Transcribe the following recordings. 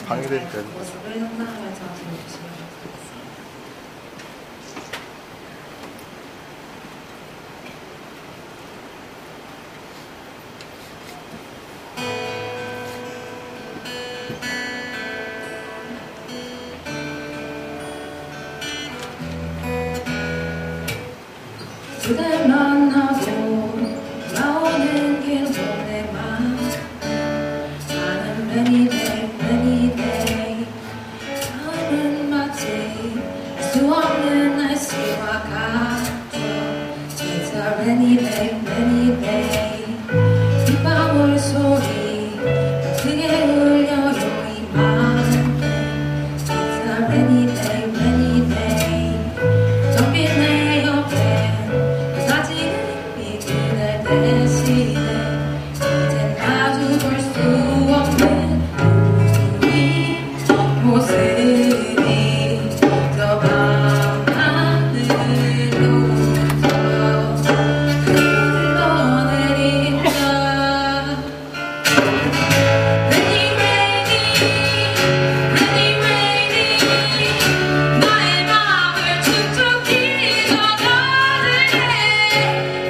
방해되니까. 모습을 상상하면서 들어주시면 좋겠습니다. 그댈 만나고 나오는 길 보내만 나는 many day 다음은 마치 알 수 없는 날씨와 같죠. 진짜 many day 빗방울 소리 크게 울려요 이맘에. 진짜 many day 텅빈 내 옆에 사진을 비그날 대신에 이젠 마주 볼 수 없는 우리 모습이 저 밤하늘로부터 흘러내린다. Rainy, 나의 맘을 축축히 젖어들게.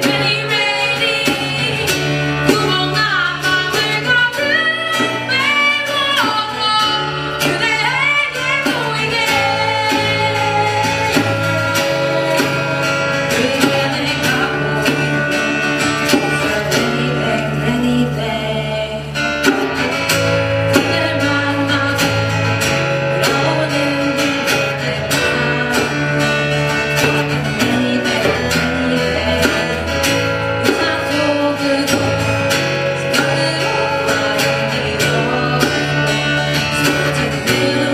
Rainy, 구멍난 맘을 가득 메워서 그대에게 보이게. 그게 내가 보이는 rainy day. 그댈 만나고 돌아오는 길 우산 속으로 생각으로 마음이 스쳐지는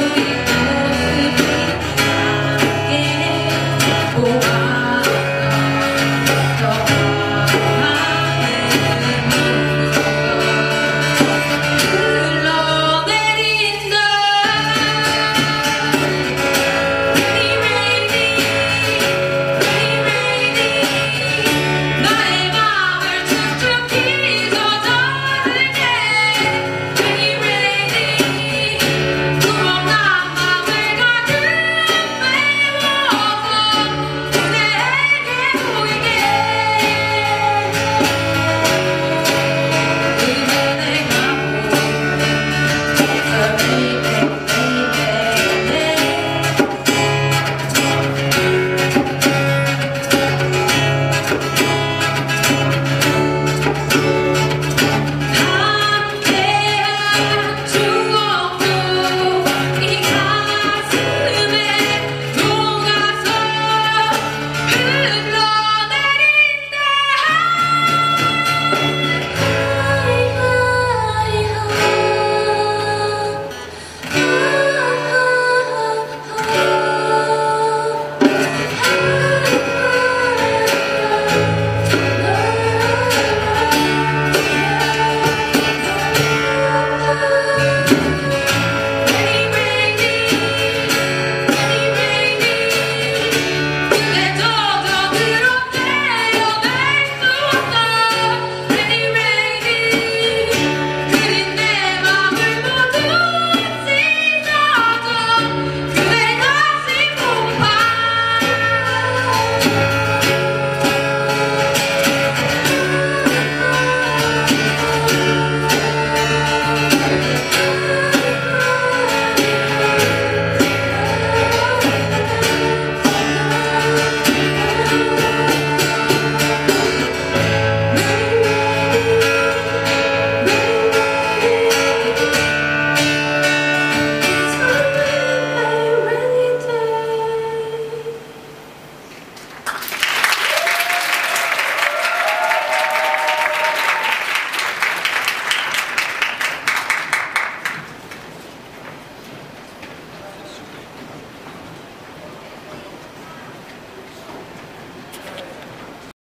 우리 모습이 함께 보았던 저 하늘로부터 흘러내린다. 나의 맘을 축축히 젖어들게. Rainy, 구멍난 맘을 가득 메워서 그대에게 보이게. 그게 내가 보이는